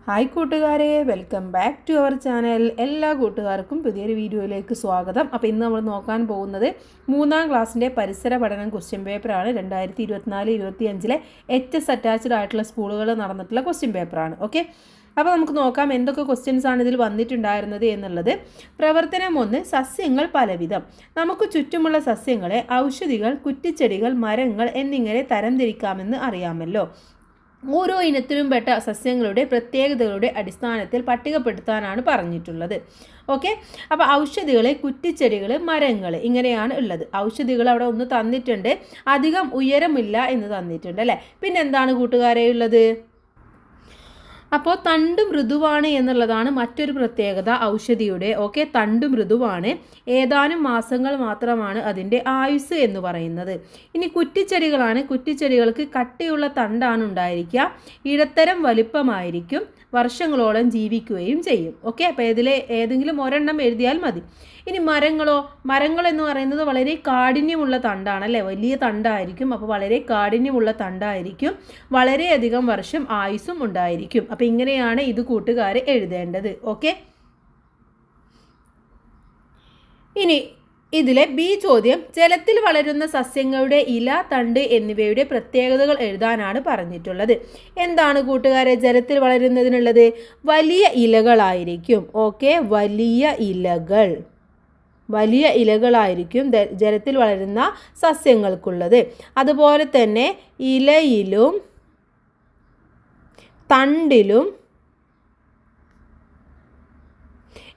Hi കൂട്ടുകാരെ, welcome back to our channel. എല്ലാ കൂട്ടുകാർക്കും പുതിയൊരു വീഡിയോയിലേക്ക് സ്വാഗതം. അപ്പോൾ ഇന്ന് നമ്മൾ നോക്കാൻ പോകുന്നത് 3ാം ക്ലാസ്സിൻ്റെ പരിസര പഠനം ക്വസ്റ്റ്യൻ പേപ്പറാണ്. 2024-25 HS അറ്റാച്ച്ഡ് ആയിട്ടുള്ള സ്കൂളുകളിൽ നടന്നിട്ടുള്ള ക്വസ്റ്റ്യൻ പേപ്പറാണ്. ഓക്കെ, അപ്പോൾ നമുക്ക് നോക്കാം എന്തൊക്കെ ക്വസ്റ്റ്യൻസ് ആണ് ഇതിൽ വന്നിട്ടുണ്ടായിരുന്നത് എന്നുള്ളത്. പ്രവർത്തനം 1, സസ്യങ്ങൾ പലവിധം. നമുക്ക് ചുറ്റുമുള്ള സസ്യങ്ങളെ ഔഷധികൾ, കുറ്റിച്ചെടികൾ, മരങ്ങൾ എന്നിങ്ങനെ തരംതിരിക്കാമെന്ന് അറിയാമല്ലോ. ഓരോ ഇനത്തിലും പെട്ട സസ്യങ്ങളുടെ പ്രത്യേകതകളുടെ അടിസ്ഥാനത്തിൽ പട്ടികപ്പെടുത്താനാണ് പറഞ്ഞിട്ടുള്ളത്. ഓക്കെ, അപ്പോൾ ഔഷധികൾ, കുറ്റിച്ചെടികൾ, മരങ്ങൾ ഇങ്ങനെയാണ് ഉള്ളത്. ഔഷധികൾ അവിടെ ഒന്ന് തന്നിട്ടുണ്ട്, അധികം ഉയരമില്ല എന്ന് തന്നിട്ടുണ്ട് അല്ലേ. പിന്നെന്താണ് കൂട്ടുകാരെ ഉള്ളത്? അപ്പോൾ തണ്ട് മൃദുവാണ് എന്നുള്ളതാണ് മറ്റൊരു പ്രത്യേകത ഔഷധിയുടെ. ഓക്കെ, തണ്ട് മൃദുവാണ്, ഏതാനും മാസങ്ങൾ മാത്രമാണ് അതിൻ്റെ ആയുസ് എന്ന് പറയുന്നത്. ഇനി കുറ്റിച്ചെടികളാണ്. കുറ്റിച്ചെടികൾക്ക് കട്ടിയുള്ള തണ്ടാണ് ഉണ്ടായിരിക്കുക, ഇടത്തരം വലിപ്പമായിരിക്കും, വർഷങ്ങളോളം ജീവിക്കുകയും ചെയ്യും. ഓക്കെ, അപ്പോൾ ഇതിലെ ഏതെങ്കിലും ഒരെണ്ണം എഴുതിയാൽ മതി. ഇനി മരങ്ങളോ? മരങ്ങൾ എന്ന് പറയുന്നത് വളരെ കാഠിന്യമുള്ള തണ്ടാണ് അല്ലേ, വലിയ തണ്ടായിരിക്കും. അപ്പോൾ വളരെ കാഠിന്യമുള്ള തണ്ടായിരിക്കും, വളരെയധികം വർഷം ആയുസ്സും ഉണ്ടായിരിക്കും. അപ്പോൾ ഇങ്ങനെയാണ് ഇത് കൂട്ടുകാർ എഴുതേണ്ടത്. ഓക്കെ, ഇനി ഇതിലെ ബി ചോദ്യം, ജലത്തിൽ വളരുന്ന സസ്യങ്ങളുടെ ഇല, തണ്ട് എന്നിവയുടെ പ്രത്യേകതകൾ എഴുതാനാണ് പറഞ്ഞിട്ടുള്ളത്. എന്താണ് കൂട്ടുകാരെ ജലത്തിൽ വളരുന്നതിനുള്ളത്? വലിയ ഇലകളായിരിക്കും. ഓക്കെ, വലിയ ഇലകളായിരിക്കും ജലത്തിൽ വളരുന്ന സസ്യങ്ങൾക്കുള്ളത്. അതുപോലെ തന്നെ ഇലയിലും തണ്ടിലും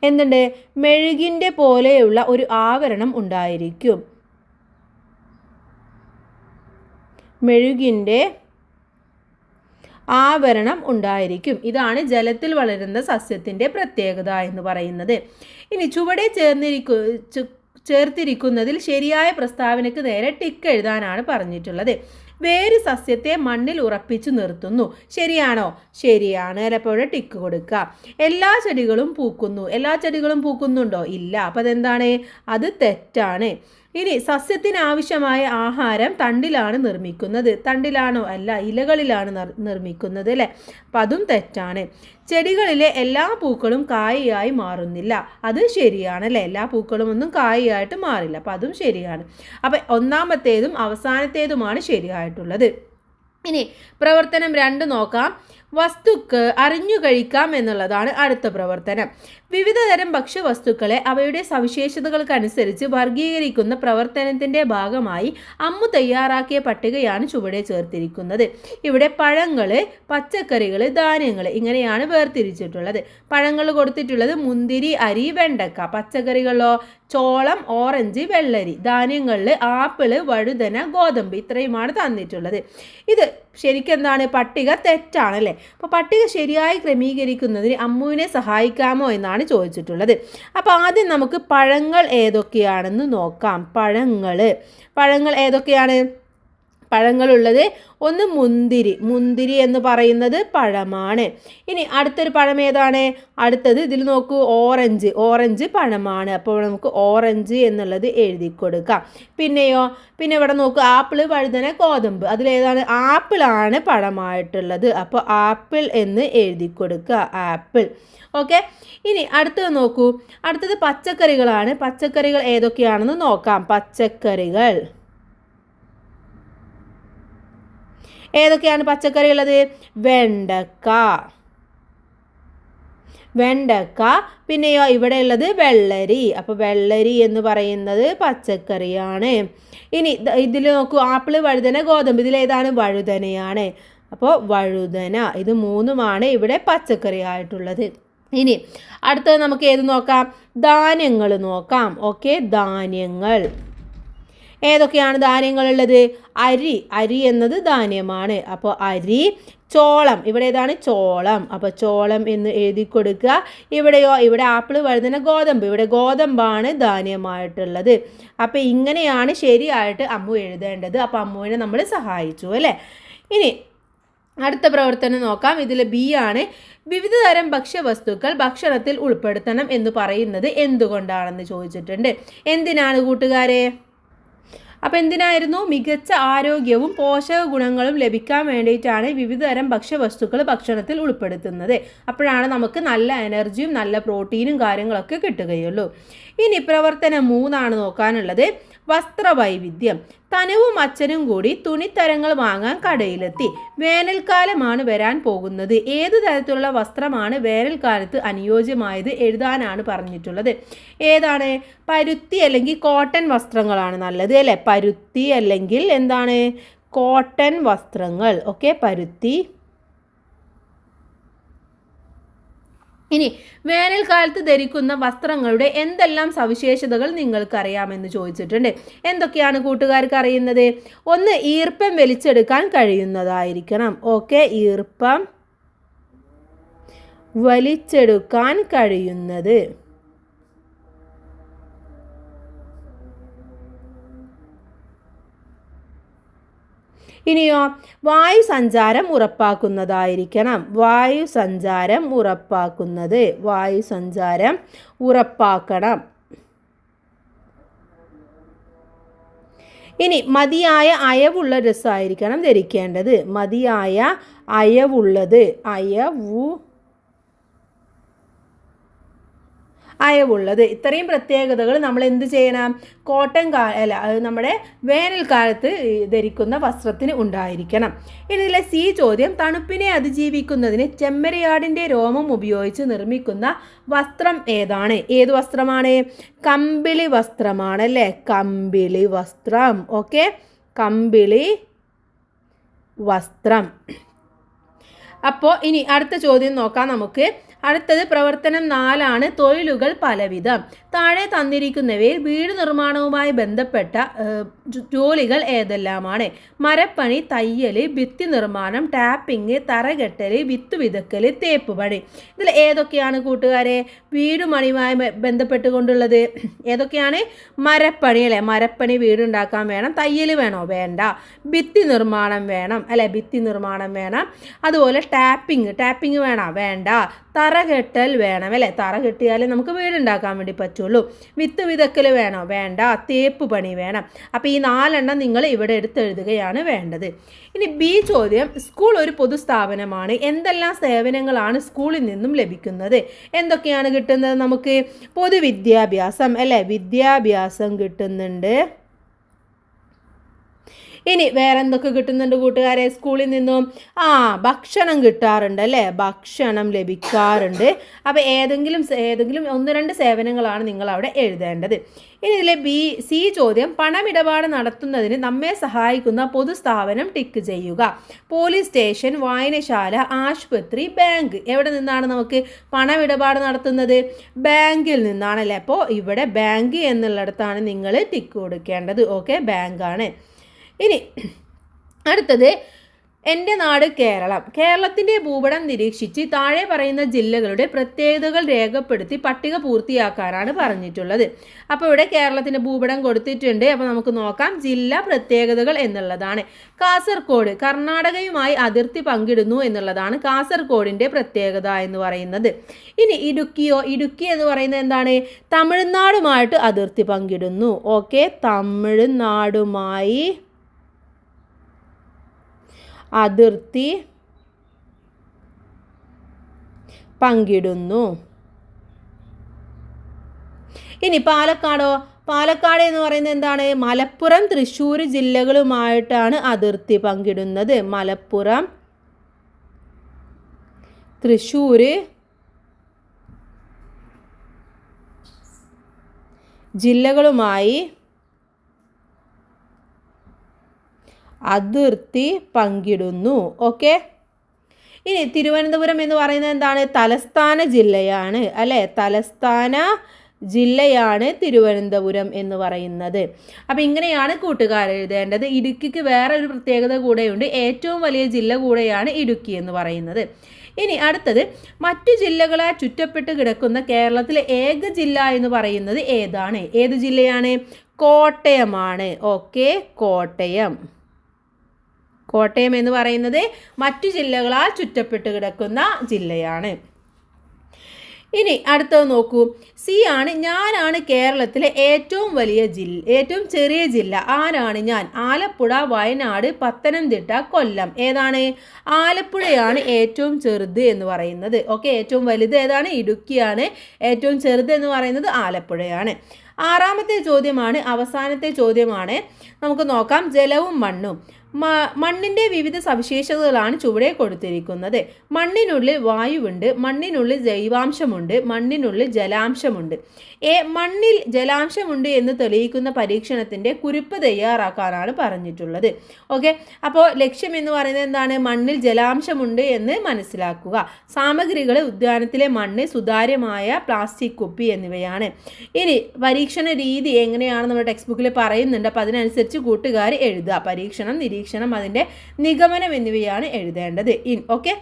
എന്തുണ്ട്? മെഴുകിൻ്റെ പോലെയുള്ള ഒരു ആവരണം ഉണ്ടായിരിക്കും. മെഴുകിൻ്റെ ആവരണം ഉണ്ടായിരിക്കും. ഇതാണ് ജലത്തിൽ വളരുന്ന സസ്യത്തിൻ്റെ പ്രത്യേകത എന്ന് പറയുന്നത്. ഇനി ചുവടെ ചേർത്തിരിക്കുന്നതിൽ ശരിയായ പ്രസ്താവനയ്ക്ക് നേരെ ടിക്ക് എഴുതാനാണ് പറഞ്ഞിട്ടുള്ളത്. വേര് സസ്യത്തെ മണ്ണിൽ ഉറപ്പിച്ചു നിർത്തുന്നു. ശരിയാണോ? ശരിയാണ്. അപ്പോൾ ടിക്ക് കൊടുക്കുക. എല്ലാ ചെടികളും പൂക്കുന്നു. എല്ലാ ചെടികളും പൂക്കുന്നുണ്ടോ? ഇല്ല. അപ്പോൾ അതെന്താണ്? അത് തെറ്റാണ്. ഇനി സസ്യത്തിന് ആവശ്യമായ ആഹാരം തണ്ടിലാണ് നിർമ്മിക്കുന്നത്. തണ്ടിലാണോ? അല്ല, ഇലകളിലാണ് നിർമ്മിക്കുന്നത് അല്ലേ. അപ്പം അതും തെറ്റാണ്. ചെടികളിലെ എല്ലാ പൂക്കളും കായയായി മാറുന്നില്ല. അത് ശരിയാണ് അല്ലേ. എല്ലാ പൂക്കളും ഒന്നും കായയായിട്ട് മാറില്ല. അപ്പം അതും ശരിയാണ്. അപ്പം ഒന്നാമത്തേതും അവസാനത്തേതുമാണ് ശരിയായിട്ടുള്ളത്. ഇനി പ്രവർത്തനം 2 നോക്കാം. വസ്തുക്ക് അറിഞ്ഞു കഴിക്കാം എന്നുള്ളതാണ് അടുത്ത പ്രവർത്തനം. വിവിധ തരം ഭക്ഷ്യവസ്തുക്കളെ അവയുടെ സവിശേഷതകൾക്കനുസരിച്ച് വർഗീകരിക്കുന്ന പ്രവർത്തനത്തിൻ്റെ ഭാഗമായി അമ്മു തയ്യാറാക്കിയ പട്ടികയാണ് ചുവടെ ചേർത്തിരിക്കുന്നത്. ഇവിടെ പഴങ്ങൾ, പച്ചക്കറികൾ, ധാന്യങ്ങൾ ഇങ്ങനെയാണ് വേർതിരിച്ചിട്ടുള്ളത്. പഴങ്ങൾ കൊടുത്തിട്ടുള്ളത് മുന്തിരി, അരി, വെണ്ടക്ക. പച്ചക്കറികളോ? ചോളം, ഓറഞ്ച്, വെള്ളരി. ധാന്യങ്ങളിൽ ആപ്പിള്, വഴുതന, ഗോതമ്പ് ഇത്രയുമാണ് തന്നിട്ടുള്ളത്. ഇത് ശരിക്കും എന്താണ്? പട്ടിക തെറ്റാണല്ലേ. അപ്പോൾ പട്ടിക ശരിയായി ക്രമീകരിക്കുന്നതിന് അമ്മുവിനെ സഹായിക്കാമോ എന്നാണ് ചോദിച്ചിട്ടുള്ളത്. അപ്പോൾ ആദ്യം നമുക്ക് പഴങ്ങൾ ഏതൊക്കെയാണെന്ന് നോക്കാം. പഴങ്ങൾ ഏതൊക്കെയാണ്? പഴങ്ങളുള്ളത് ഒന്ന് മുന്തിരി എന്ന് പറയുന്നത് പഴമാണ്. ഇനി അടുത്തൊരു പഴം ഏതാണ്? അടുത്തത് ഇതിൽ നോക്കൂ, ഓറഞ്ച് പഴമാണ്. അപ്പോൾ നമുക്ക് ഓറഞ്ച് എന്നുള്ളത് എഴുതി കൊടുക്കാം. പിന്നെയോ? പിന്നെ ഇവിടെ നോക്കൂ, ആപ്പിൾ, വഴുതന, ഗോതമ്പ്. അതിലേതാണ്? ആപ്പിളാണ് പഴമായിട്ടുള്ളത്. അപ്പോൾ ആപ്പിൾ എന്ന് എഴുതി കൊടുക്കുക, ആപ്പിൾ. ഓക്കെ, ഇനി അടുത്തത് നോക്കൂ. അടുത്തത് പച്ചക്കറികളാണ്. പച്ചക്കറികൾ ഏതൊക്കെയാണെന്ന് നോക്കാം. ഏതൊക്കെയാണ് പച്ചക്കറി ഉള്ളത്? വെണ്ടക്ക. പിന്നെയോ ഇവിടെ ഉള്ളത് വെള്ളരി. അപ്പോൾ വെള്ളരി എന്ന് പറയുന്നത് പച്ചക്കറിയാണ്. ഇനി ഇതിൽ നോക്കൂ, ആപ്പിള്, വഴുതന, ഗോതമ്പ്. ഇതിലേതാണ്? വഴുതനയാണ്. അപ്പോൾ വഴുതന. ഇത് 3ഉമാണ് ഇവിടെ പച്ചക്കറി ആയിട്ടുള്ളത്. ഇനി അടുത്തത് നമുക്ക് ഏത് നോക്കാം? ധാന്യങ്ങൾ നോക്കാം. ഓക്കെ, ധാന്യങ്ങൾ ഏതൊക്കെയാണ് ധാന്യങ്ങളുള്ളത്? അരി എന്നത് ധാന്യമാണ്. അപ്പോൾ അരി. ചോളം. ഇവിടെ ഏതാണ്? ചോളം. അപ്പോൾ ചോളം എന്ന് എഴുതി കൊടുക്കുക. ഇവിടെയോ? ഇവിടെ ആപ്പിൾ, വഴുതന, ഗോതമ്പ്. ഇവിടെ ഗോതമ്പാണ് ധാന്യമായിട്ടുള്ളത്. അപ്പോൾ ഇങ്ങനെയാണ് ശരിയായിട്ട് അമ്മു എഴുതേണ്ടത്. അപ്പോൾ അമ്മുവിനെ നമ്മൾ സഹായിച്ചു അല്ലേ. ഇനി അടുത്ത പ്രവർത്തനം നോക്കാം. ഇതിൽ ബി ആണ്. വിവിധ തരം ഭക്ഷ്യവസ്തുക്കൾ ഭക്ഷണത്തിൽ ഉൾപ്പെടുത്തണം എന്ന് പറയുന്നത് എന്തുകൊണ്ടാണെന്ന് ചോദിച്ചിട്ടുണ്ട്. എന്തിനാണ് കൂട്ടുകാരെ? അപ്പോൾ എന്തിനായിരുന്നു? മികച്ച ആരോഗ്യവും പോഷക ഗുണങ്ങളും ലഭിക്കാൻ വേണ്ടിയിട്ടാണ് വിവിധതരം ഭക്ഷ്യവസ്തുക്കൾ ഭക്ഷണത്തിൽ ഉൾപ്പെടുത്തുന്നത്. അപ്പോഴാണ് നമുക്ക് നല്ല എനർജിയും നല്ല പ്രോട്ടീനും കാര്യങ്ങളൊക്കെ കിട്ടുകയുള്ളൂ. ഇനി പ്രവർത്തനം 3 നോക്കാനുള്ളത്. വസ്ത്രവൈവിധ്യം. തനുവും അച്ഛനും കൂടി തുണിത്തരങ്ങൾ വാങ്ങാൻ കടയിലെത്തി. വേനൽക്കാലമാണ് വരാൻ പോകുന്നത്. ഏതു തരത്തിലുള്ള വസ്ത്രമാണ് വേനൽക്കാലത്ത് അനുയോജ്യമായത് എഴുതാനാണ് പറഞ്ഞിട്ടുള്ളത്. ഏതാണ്? പരുത്തി അല്ലെങ്കിൽ കോട്ടൺ വസ്ത്രങ്ങളാണ് നല്ലത് അല്ലേ? പരുത്തി അല്ലെങ്കിൽ എന്താണ്? കോട്ടൺ വസ്ത്രങ്ങൾ. ഓക്കെ, പരുത്തി. ഇനി വേനൽക്കാലത്ത് ധരിക്കുന്ന വസ്ത്രങ്ങളുടെ എന്തെല്ലാം സവിശേഷതകൾ നിങ്ങൾക്കറിയാമെന്ന് ചോദിച്ചിട്ടുണ്ട്. എന്തൊക്കെയാണ് കൂട്ടുകാർക്ക് അറിയുന്നത്? 1, ഈർപ്പം വലിച്ചെടുക്കാൻ കഴിയുന്നതായിരിക്കണം. ഓക്കെ, ഈർപ്പം വലിച്ചെടുക്കാൻ കഴിയുന്നത്. ഇനിയോ? വായു സഞ്ചാരം ഉറപ്പാക്കുന്നതായിരിക്കണം. വായു സഞ്ചാരം ഉറപ്പാക്കുന്നത്. വായു സഞ്ചാരം ഉറപ്പാക്കണം. ഇനി മതിയായ അയവുള്ള ഡ്രസ്സായിരിക്കണം ധരിക്കേണ്ടത്. മതിയായ അയവുള്ളത്. അയവുള്ളത്. ഇത്രയും പ്രത്യേകതകൾ നമ്മൾ എന്ത് ചെയ്യണം? കോട്ടൺ നമ്മുടെ വേനൽക്കാലത്ത് ധരിക്കുന്ന വസ്ത്രത്തിന് ഉണ്ടായിരിക്കണം. ഇതിലെ സി ചോദ്യം. തണുപ്പിനെ അതിജീവിക്കുന്നതിന് ചെമ്മരിയാടിൻ്റെ രോമം ഉപയോഗിച്ച് നിർമ്മിക്കുന്ന വസ്ത്രം ഏതാണ്? ഏത് വസ്ത്രമാണ്? കമ്പിളി വസ്ത്രമാണ് അല്ലേ? കമ്പിളി വസ്ത്രം. ഓക്കെ, കമ്പിളി വസ്ത്രം. അപ്പോൾ ഇനി അടുത്ത ചോദ്യം നോക്കാം നമുക്ക്. അടുത്തത് പ്രവർത്തനം 4. തൊഴിലുകൾ പലവിധം. താഴെ തന്നിരിക്കുന്നവയിൽ വീട് നിർമ്മാണവുമായി ബന്ധപ്പെട്ട ജോലികൾ ഏതെല്ലാമാണ്? മരപ്പണി, തയ്യൽ, ഭിത്തി നിർമ്മാണം, ടാപ്പിംഗ്, തറകെട്ടൽ, വിത്ത് വിതക്കൽ, തേപ്പ് പണി. ഇതിൽ ഏതൊക്കെയാണ് കൂട്ടുകാരെ വീടുപണിയുമായി ബന്ധപ്പെട്ടുകൊണ്ടുള്ളത്? ഏതൊക്കെയാണ്? മരപ്പണി അല്ലേ? മരപ്പണി വീടുണ്ടാക്കാൻ വേണം. തയ്യൽ വേണോ? വേണ്ട. ഭിത്തി നിർമ്മാണം വേണം അല്ലേ? ഭിത്തി നിർമ്മാണം വേണം. അതുപോലെ ടാപ്പിംഗ് വേണോ? വേണ്ട. തറകെട്ടൽ വേണം അല്ലേ? തറ കെട്ടിയാലേ നമുക്ക് വീടുണ്ടാക്കാൻ വേണ്ടി പറ്റുള്ളൂ. വിത്ത് വിതക്കൽ വേണോ? വേണ്ട. തേപ്പ് പണി വേണം. അപ്പോൾ ഈ 4 നിങ്ങൾ ഇവിടെ എടുത്തെഴുതുകയാണ് വേണ്ടത്. ഇനി ബി ചോദ്യം. സ്കൂൾ ഒരു പൊതുസ്ഥാപനമാണ്. എന്തെല്ലാം സേവനങ്ങളാണ് സ്കൂളിൽ നിന്നും ലഭിക്കുന്നത്? എന്തൊക്കെയാണ് കിട്ടുന്നത് നമുക്ക്? പൊതുവിദ്യാഭ്യാസം അല്ലേ? വിദ്യാഭ്യാസം കിട്ടുന്നുണ്ട്. ഇനി വേറെ എന്തൊക്കെ കിട്ടുന്നുണ്ട് കൂട്ടുകാരെ സ്കൂളിൽ നിന്നും? ഭക്ഷണം കിട്ടാറുണ്ട് അല്ലേ? ഭക്ഷണം ലഭിക്കാറുണ്ട്. അപ്പോൾ ഏതെങ്കിലും 1-2 സേവനങ്ങളാണ് നിങ്ങൾ അവിടെ എഴുതേണ്ടത്. ഇനി ഇതിലെ സി ചോദ്യം. പണമിടപാട് നടത്തുന്നതിന് നമ്മെ സഹായിക്കുന്ന പൊതുസ്ഥാപനം ടിക്ക് ചെയ്യുക. പോലീസ് സ്റ്റേഷൻ, വായനശാല, ആശുപത്രി, ബാങ്ക്. എവിടെ നിന്നാണ് നമുക്ക് പണമിടപാട് നടത്തുന്നത്? ബാങ്കിൽ നിന്നാണല്ലേ? അപ്പോൾ ഇവിടെ ബാങ്ക് എന്നുള്ളിടത്താണ് നിങ്ങൾ ടിക്ക് കൊടുക്കേണ്ടത്. ഓക്കെ, ബാങ്കാണ്. ഇനി അടുത്തത് എൻ്റെ നാട് കേരളം. കേരളത്തിൻ്റെ ഭൂപടം നിരീക്ഷിച്ച് താഴെ പറയുന്ന ജില്ലകളുടെ പ്രത്യേകതകൾ രേഖപ്പെടുത്തി പട്ടിക പൂർത്തിയാക്കാനാണ് പറഞ്ഞിട്ടുള്ളത്. അപ്പോൾ ഇവിടെ കേരളത്തിൻ്റെ ഭൂപടം കൊടുത്തിട്ടുണ്ട്. അപ്പോൾ നമുക്ക് നോക്കാം. ജില്ല പ്രത്യേകതകൾ എന്നുള്ളതാണ്. കാസർഗോഡ് കർണാടകയുമായി അതിർത്തി പങ്കിടുന്നു എന്നുള്ളതാണ് കാസർഗോഡിൻ്റെ പ്രത്യേകത എന്ന് പറയുന്നത്. ഇനി ഇടുക്കിയോ? ഇടുക്കി എന്ന് പറയുന്നത് എന്താണ്? തമിഴ്നാടുമായിട്ട് അതിർത്തി പങ്കിടുന്നു. ഓക്കെ, തമിഴ്നാടുമായി അതിർത്തി പങ്കിടുന്നു. ഇനി പാലക്കാടോ? പാലക്കാട് എന്ന് പറയുന്നത് എന്താണ്? മലപ്പുറം, തൃശ്ശൂർ ജില്ലകളുമായിട്ടാണ് അതിർത്തി പങ്കിടുന്നത്. മലപ്പുറം, തൃശ്ശൂർ ജില്ലകളുമായി അതിർത്തി പങ്കിടുന്നു. ഓക്കെ. ഇനി തിരുവനന്തപുരം എന്ന് പറയുന്നത് എന്താണ്? തലസ്ഥാന ജില്ലയാണ് അല്ലേ? തലസ്ഥാന ജില്ലയാണ് തിരുവനന്തപുരം എന്ന് പറയുന്നത്. അപ്പോൾ ഇങ്ങനെയാണ് കൂട്ടുകാർ എഴുതേണ്ടത്. ഇടുക്കിക്ക് വേറെ ഒരു പ്രത്യേകത കൂടെയുണ്ട്. ഏറ്റവും വലിയ ജില്ല കൂടെയാണ് ഇടുക്കി എന്ന് പറയുന്നത്. ഇനി അടുത്തത് മറ്റു ജില്ലകളാൽ ചുറ്റപ്പെട്ട് കിടക്കുന്ന കേരളത്തിലെ ഏക ജില്ല എന്ന് പറയുന്നത് ഏതാണ്? ഏത് ജില്ലയാണ്? കോട്ടയമാണ്. ഓക്കെ, കോട്ടയം. കോട്ടയം എന്ന് പറയുന്നത് മറ്റു ജില്ലകളാൽ ചുറ്റപ്പെട്ട് കിടക്കുന്ന ജില്ലയാണ്. ഇനി അടുത്തത് നോക്കൂ. സി ആണ്, ഞാനാണ് കേരളത്തിലെ ഏറ്റവും ചെറിയ ജില്ല. ആരാണ് ഞാൻ? ആലപ്പുഴ, വയനാട്, പത്തനംതിട്ട, കൊല്ലം. ഏതാണ്? ആലപ്പുഴയാണ് ഏറ്റവും ചെറുത് എന്ന് പറയുന്നത്. ഓക്കെ, ഏറ്റവും വലുത് ഏതാണ്? ഇടുക്കിയാണ്. ഏറ്റവും ചെറുത് എന്ന് പറയുന്നത് ആലപ്പുഴയാണ്. ആറാമത്തെ ചോദ്യമാണ്, അവസാനത്തെ ചോദ്യമാണ്. നമുക്ക് നോക്കാം. ജലവും മണ്ണും. മണ്ണിൻ്റെ വിവിധ സവിശേഷതകളാണ് ചുവടെ കൊടുത്തിരിക്കുന്നത്. മണ്ണിനുള്ളിൽ വായുവുണ്ട്, മണ്ണിനുള്ളിൽ ജൈവാംശമുണ്ട്, മണ്ണിനുള്ളിൽ ജലാംശമുണ്ട്. മണ്ണിൽ ജലാംശമുണ്ട് എന്ന് തെളിയിക്കുന്ന പരീക്ഷണത്തിൻ്റെ കുറിപ്പ് തയ്യാറാക്കാനാണ് പറഞ്ഞിട്ടുള്ളത്. ഓക്കെ, അപ്പോൾ ലക്ഷ്യം എന്ന് പറയുന്നത് എന്താണ്? മണ്ണിൽ ജലാംശമുണ്ട് എന്ന് മനസ്സിലാക്കുക. സാമഗ്രികൾ ഉദ്യാനത്തിലെ മണ്ണ്, സുതാര്യമായ പ്ലാസ്റ്റിക് കുപ്പി എന്നിവയാണ്. ഇനി പരീക്ഷണ രീതി എങ്ങനെയാണ് നമ്മുടെ ടെക്സ്റ്റ് ബുക്കിൽ പറയുന്നുണ്ട്. അപ്പോൾ അതിനനുസരിച്ച് കൂട്ടുകാർ എഴുതുക. പരീക്ഷണം, നിരീക്ഷണം, അതിൻ്റെ നിഗമനം എന്നിവയാണ് എഴുതേണ്ടത്. ഓക്കെ,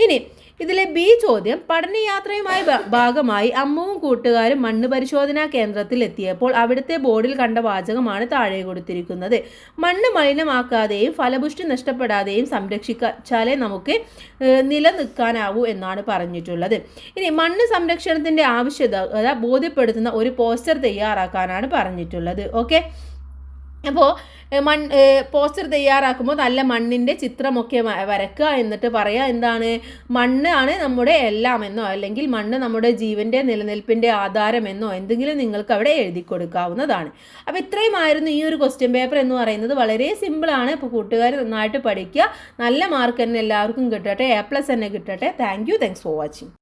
ഇനി ഇതിലെ ബി ചോദ്യം, പഠനയാത്രയുമായി ഭാഗമായി അമ്മുവും കൂട്ടുകാരും മണ്ണ് പരിശോധനാ കേന്ദ്രത്തിൽ എത്തിയപ്പോൾ അവിടുത്തെ ബോർഡിൽ കണ്ട വാചകമാണ് താഴെ കൊടുത്തിരിക്കുന്നത്. മണ്ണ് മലിനമാക്കാതെയും ഫലപുഷ്ടി നഷ്ടപ്പെടാതെയും സംരക്ഷിച്ചാലേ നമുക്ക് നിലനിൽക്കാനാവൂ എന്നാണ് പറഞ്ഞിട്ടുള്ളത്. ഇനി മണ്ണ് സംരക്ഷണത്തിൻ്റെ ആവശ്യകത ബോധ്യപ്പെടുത്തുന്ന ഒരു പോസ്റ്റർ തയ്യാറാക്കാനാണ് പറഞ്ഞിട്ടുള്ളത്. ഓക്കെ, അപ്പോൾ പോസ്റ്റർ തയ്യാറാക്കുമ്പോൾ നല്ല മണ്ണിൻ്റെ ചിത്രമൊക്കെ വരയ്ക്കുക. എന്നിട്ട് പറയുക എന്താണ്? മണ്ണാണ് നമ്മുടെ എല്ലാമെന്നോ, അല്ലെങ്കിൽ മണ്ണ് നമ്മുടെ ജീവൻ്റെ നിലനിൽപ്പിൻ്റെ ആധാരമെന്നോ എന്തെങ്കിലും നിങ്ങൾക്ക് അവിടെ എഴുതി കൊടുക്കാവുന്നതാണ്. അപ്പോൾ ഇത്രയുമായിരുന്നു ഈ ഒരു ക്വസ്റ്റ്യൻ പേപ്പർ എന്ന് പറയുന്നത്. വളരെ സിമ്പിളാണ്. ഇപ്പോൾ കൂട്ടുകാർ നന്നായിട്ട് പഠിക്കുക. നല്ല മാർക്ക് തന്നെ എല്ലാവർക്കും കിട്ടട്ടെ. A+ തന്നെ കിട്ടട്ടെ. Thanks for watching.